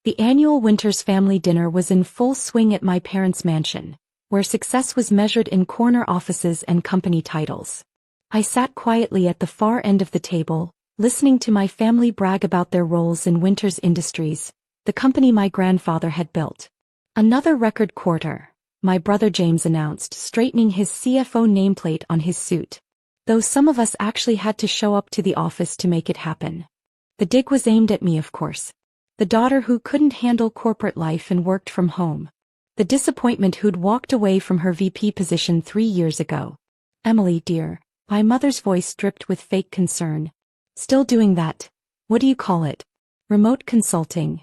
The annual Winters family dinner was in full swing at my parents' mansion, where success was measured in corner offices and company titles. I sat quietly at the far end of the table, listening to my family brag about their roles in Winters Industries, the company my grandfather had built. "Another record quarter," my brother James announced, straightening his CFO nameplate on his suit. Though some of us actually had to show up to the office to make it happen. The dig was aimed at me, of course. The daughter who couldn't handle corporate life and worked from home. The disappointment who'd walked away from her VP position 3 years ago. "Emily, dear," my mother's voice dripped with fake concern. "Still doing that? What do you call it? Remote consulting?"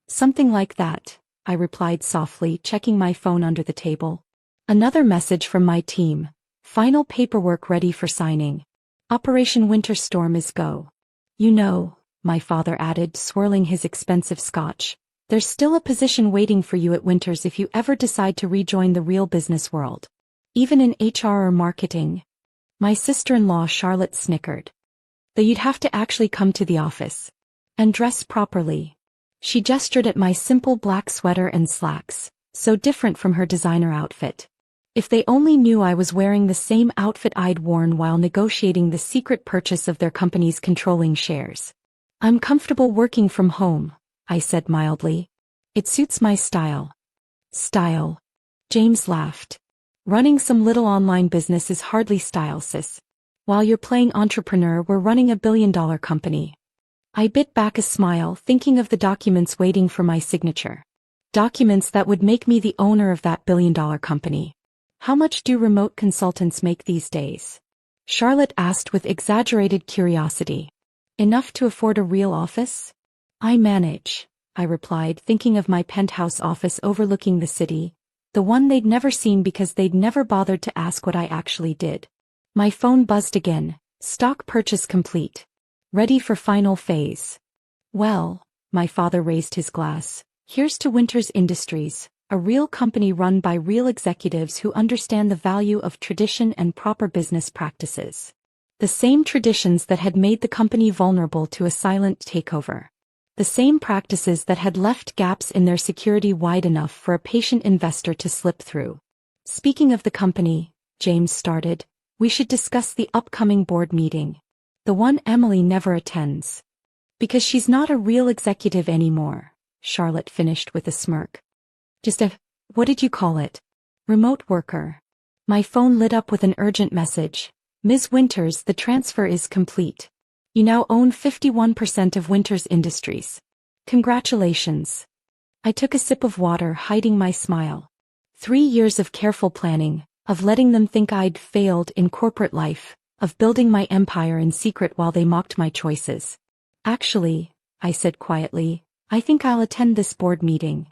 "Something like that," I replied softly, checking my phone under the table. Another message from my team. "Final paperwork ready for signing. Operation Winter Storm is go." "You know," my father added, swirling his expensive scotch, "there's still a position waiting for you at Winters if you ever decide to rejoin the real business world. Even in HR or marketing." My sister-in-law Charlotte snickered. "Though you'd have to actually come to the office. And dress properly." She gestured at my simple black sweater and slacks, so different from her designer outfit. If they only knew I was wearing the same outfit I'd worn while negotiating the secret purchase of their company's controlling shares. "I'm comfortable working from home," I said mildly. "It suits my style." "Style?" James laughed. "Running some little online business is hardly style, sis. While you're playing entrepreneur, we're running a billion-dollar company." I bit back a smile, thinking of the documents waiting for my signature. Documents that would make me the owner of that billion-dollar company. "How much do remote consultants make these days?" Charlotte asked with exaggerated curiosity. "Enough to afford a real office?" "I manage," I replied, thinking of my penthouse office overlooking the city, the one they'd never seen because they'd never bothered to ask what I actually did. My phone buzzed again. "Stock purchase complete. Ready for final phase." "Well," my father raised his glass, "here's to Winters Industries, a real company run by real executives who understand the value of tradition and proper business practices. The same traditions that had made the company vulnerable to a silent takeover. The same practices that had left gaps in their security wide enough for a patient investor to slip through." "Speaking of the company," James started, "we should discuss the upcoming board meeting. The one Emily never attends. Because she's not a real executive anymore," Charlotte finished with a smirk. "Just a, what did you call it? Remote worker." My phone lit up with an urgent message. "Ms. Winters, the transfer is complete. You now own 51% of Winters Industries. Congratulations." I took a sip of water, hiding my smile. 3 years of careful planning, of letting them think I'd failed in corporate life, of building my empire in secret while they mocked my choices. "Actually," I said quietly, "I think I'll attend this board meeting."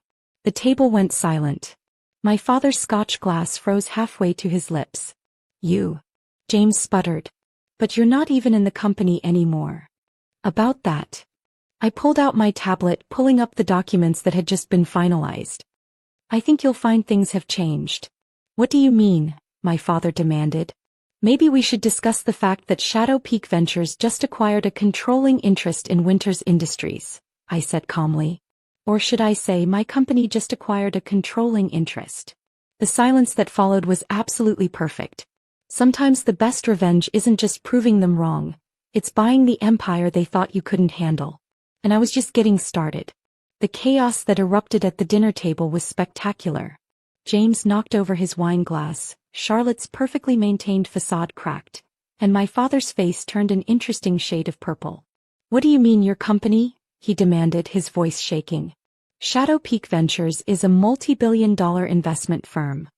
The table went silent. My father's Scotch glass froze halfway to his lips. "You?" James sputtered. "But you're not even in the company anymore." "About that." I pulled out my tablet, pulling up the documents that had just been finalized. "I think you'll find things have changed." "What do you mean?" my father demanded. "Maybe we should discuss the fact that Shadow Peak Ventures just acquired a controlling interest in Winters Industries," I said calmly. "Or should I say my company just acquired a controlling interest." The silence that followed was absolutely perfect. Sometimes the best revenge isn't just proving them wrong, it's buying the empire they thought you couldn't handle. And I was just getting started. The chaos that erupted at the dinner table was spectacular. James knocked over his wine glass, Charlotte's perfectly maintained facade cracked, and my father's face turned an interesting shade of purple. "What do you mean your company?" he demanded, his voice shaking. "Shadow Peak Ventures is a multi-billion-dollar investment firm."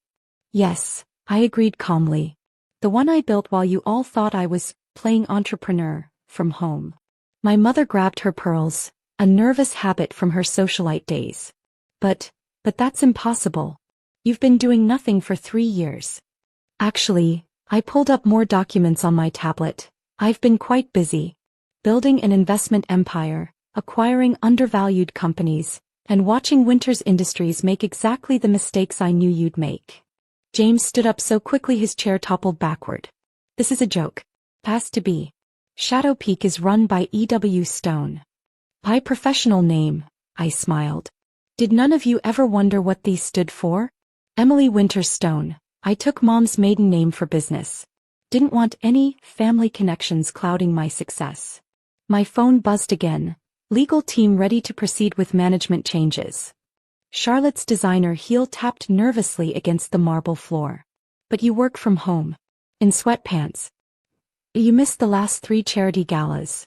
"Yes," I agreed calmly. "The one I built while you all thought I was playing entrepreneur from home." My mother grabbed her pearls, a nervous habit from her socialite days. But that's impossible. You've been doing nothing for 3 years." "Actually," I pulled up more documents on my tablet. "I've been quite busy. Building an investment empire, acquiring undervalued companies, and watching Winters Industries make exactly the mistakes I knew you'd make." James stood up so quickly his chair toppled backward. "This is a joke." "Has to be. Shadow Peak is run by E.W. Stone. By professional name," I smiled. Did none of you ever wonder what these stood for? Emily Winterstone. I took Mom's maiden name for business. Didn't want any family connections clouding my success. My phone buzzed again. Legal team ready to proceed with management changes. Charlotte's designer heel tapped nervously against the marble floor. But you work from home. In sweatpants. You missed the last 3 charity galas.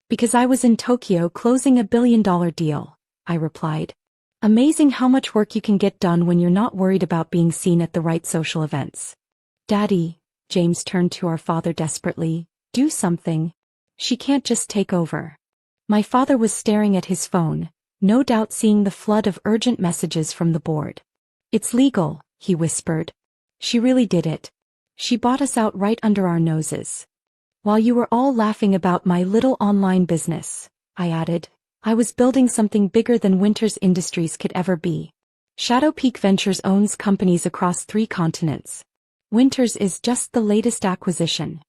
Because I was in Tokyo closing a $1 billion deal, I replied. Amazing how much work you can get done when you're not worried about being seen at the right social events. Daddy, James turned to our father desperately, do something. She can't just take over. My father was staring at his phone, no doubt seeing the flood of urgent messages from the board. It's legal, he whispered. She really did it. She bought us out right under our noses. While you were all laughing about my little online business, I added, I was building something bigger than Winters Industries could ever be. Shadow Peak Ventures owns companies across 3 continents. Winters is just the latest acquisition.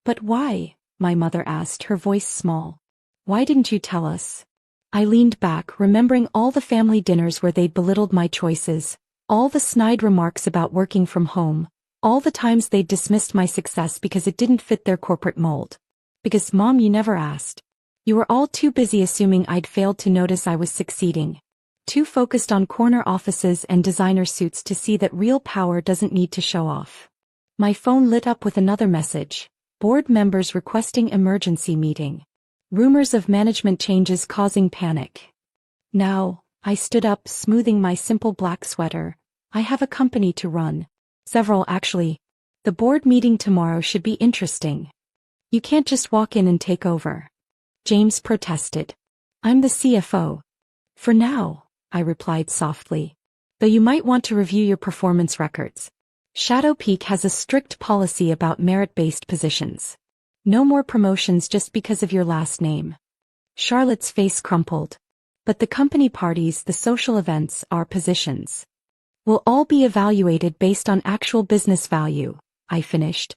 But why? My mother asked, her voice small. Why didn't you tell us? I leaned back, remembering all the family dinners where they'd belittled my choices, all the snide remarks about working from home, all the times they'd dismissed my success because it didn't fit their corporate mold. Because, Mom, you never asked. You were all too busy assuming I'd failed to notice I was succeeding. Too focused on corner offices and designer suits to see that real power doesn't need to show off. My phone lit up with another message. Board members requesting emergency meeting. Rumors of management changes causing panic. Now, I stood up, smoothing my simple black sweater. I have a company to run. Several, actually. The board meeting tomorrow should be interesting. You can't just walk in and take over. James protested. I'm the CFO. For now, I replied softly. Though you might want to review your performance records. Shadow Peak has a strict policy about merit-based positions. No more promotions just because of your last name. Charlotte's face crumpled. But the company parties, the social events, our positions, will all be evaluated based on actual business value, I finished.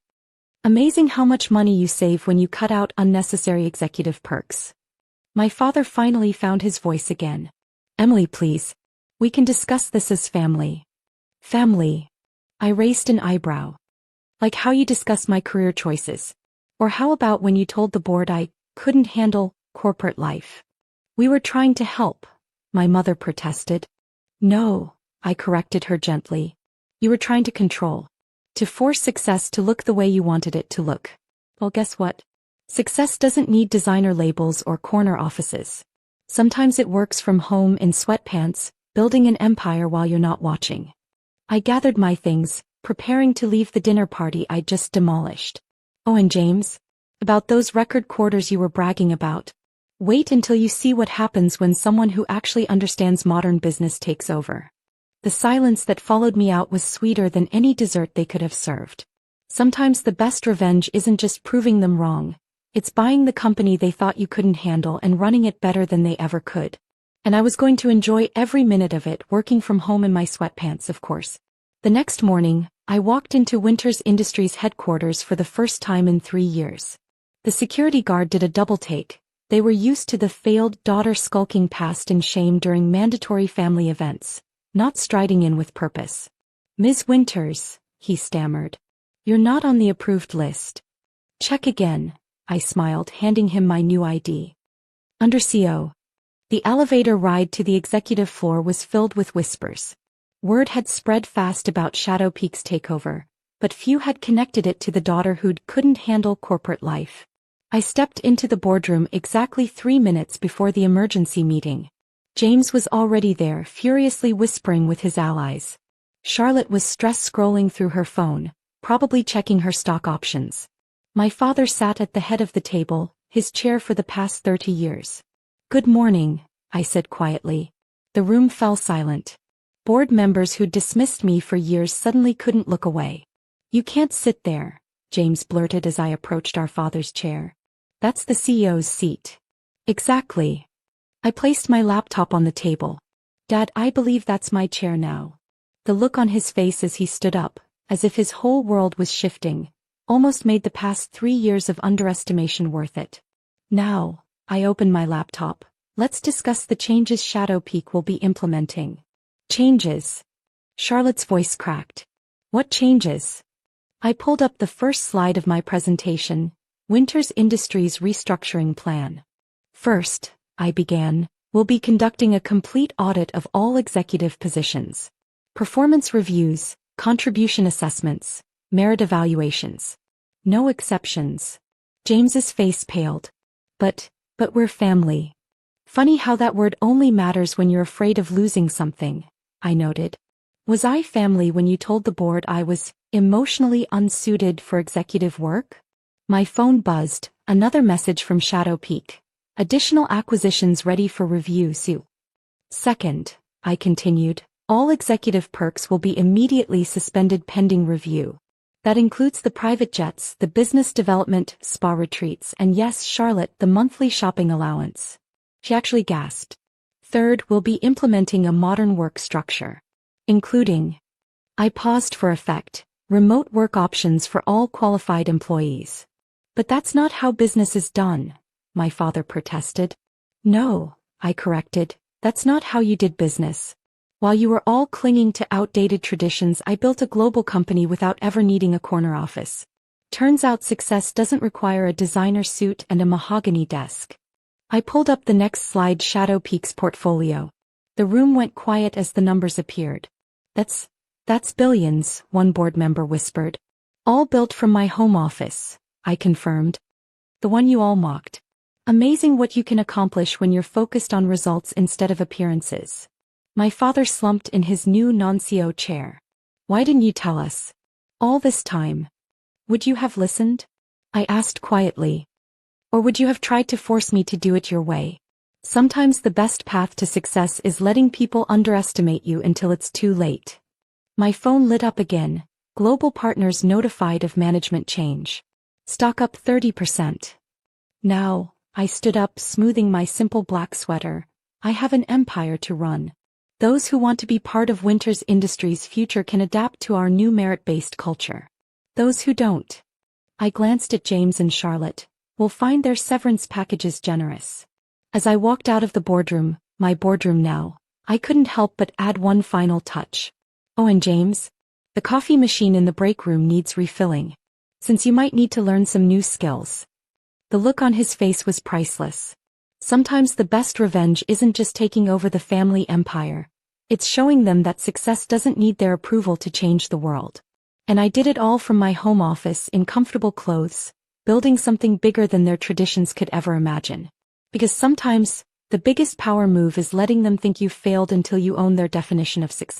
Amazing how much money you save when you cut out unnecessary executive perks. My father finally found his voice again. Emily, please. We can discuss this as family. Family. I raised an eyebrow. Like how you discuss my career choices. Or how about when you told the board I couldn't handle corporate life? We were trying to help, my mother protested. No, I corrected her gently. You were trying to control. To force success to look the way you wanted it to look. Well, guess what? Success doesn't need designer labels or corner offices. Sometimes it works from home in sweatpants, building an empire while you're not watching. I gathered my things, preparing to leave the dinner party I'd just demolished. Oh, and James? About those record quarters you were bragging about. Wait until you see what happens when someone who actually understands modern business takes over. The silence that followed me out was sweeter than any dessert they could have served. Sometimes the best revenge isn't just proving them wrong. It's buying the company they thought you couldn't handle and running it better than they ever could. And I was going to enjoy every minute of it, working from home in my sweatpants, of course. The next morning, I walked into Winters Industries headquarters for the first time in 3 years. The security guard did a double take. They were used to the failed daughter skulking past in shame during mandatory family events. Not striding in with purpose. Ms. Winters, he stammered. You're not on the approved list. Check again, I smiled, handing him my new ID. Under CO. The elevator ride to the executive floor was filled with whispers. Word had spread fast about Shadow Peak's takeover, but few had connected it to the daughter who couldn't handle corporate life. I stepped into the boardroom exactly 3 minutes before the emergency meeting. James was already there, furiously whispering with his allies. Charlotte was stressed, scrolling through her phone, probably checking her stock options. My father sat at the head of the table, his chair for the past 30 years. Good morning, I said quietly. The room fell silent. Board members who'd dismissed me for years suddenly couldn't look away. You can't sit there, James blurted as I approached our father's chair. That's the CEO's seat. Exactly. I placed my laptop on the table. Dad, I believe that's my chair now. The look on his face as he stood up, as if his whole world was shifting, almost made the past 3 years of underestimation worth it. Now, I opened my laptop, Let's discuss the changes Shadow Peak will be implementing. Changes. Charlotte's voice cracked. What changes? I pulled up the first slide of my presentation, Winters Industries Restructuring Plan. First, I began, we'll be conducting a complete audit of all executive positions. Performance reviews, contribution assessments, merit evaluations. No exceptions. James's face paled. But we're family. Funny how that word only matters when you're afraid of losing something, I noted. Was I family when you told the board I was emotionally unsuited for executive work? My phone buzzed, another message from Shadow Peak. Additional acquisitions ready for review soon. Second, I continued, all executive perks will be immediately suspended pending review. That includes the private jets, the business development, spa retreats, and yes, Charlotte, the monthly shopping allowance. She actually gasped. Third, we'll be implementing a modern work structure. Including, I paused for effect, remote work options for all qualified employees. But that's not how business is done, my father protested. No, I corrected, that's not how you did business. While you were all clinging to outdated traditions, I built a global company without ever needing a corner office. Turns out success doesn't require a designer suit and a mahogany desk. I pulled up the next slide, Shadow Peak's portfolio. The room went quiet as the numbers appeared. That's billions, one board member whispered. All built from my home office, I confirmed. The one you all mocked. Amazing what you can accomplish when you're focused on results instead of appearances. My father slumped in his new non-CEO chair. Why didn't you tell us? All this time. Would you have listened? I asked quietly. Or would you have tried to force me to do it your way? Sometimes the best path to success is letting people underestimate you until it's too late. My phone lit up again. Global partners notified of management change. Stock up 30%. Now, I stood up, smoothing my simple black sweater. I have an empire to run. Those who want to be part of Winters Industries' future can adapt to our new merit-based culture. Those who don't. I glanced at James and Charlotte. Will find their severance packages generous. As I walked out of the boardroom, my boardroom now, I couldn't help but add one final touch. Oh, and James, the coffee machine in the break room needs refilling. Since you might need to learn some new skills. The look on his face was priceless. Sometimes the best revenge isn't just taking over the family empire. It's showing them that success doesn't need their approval to change the world. And I did it all from my home office in comfortable clothes, building something bigger than their traditions could ever imagine. Because sometimes, the biggest power move is letting them think you've failed until you own their definition of success.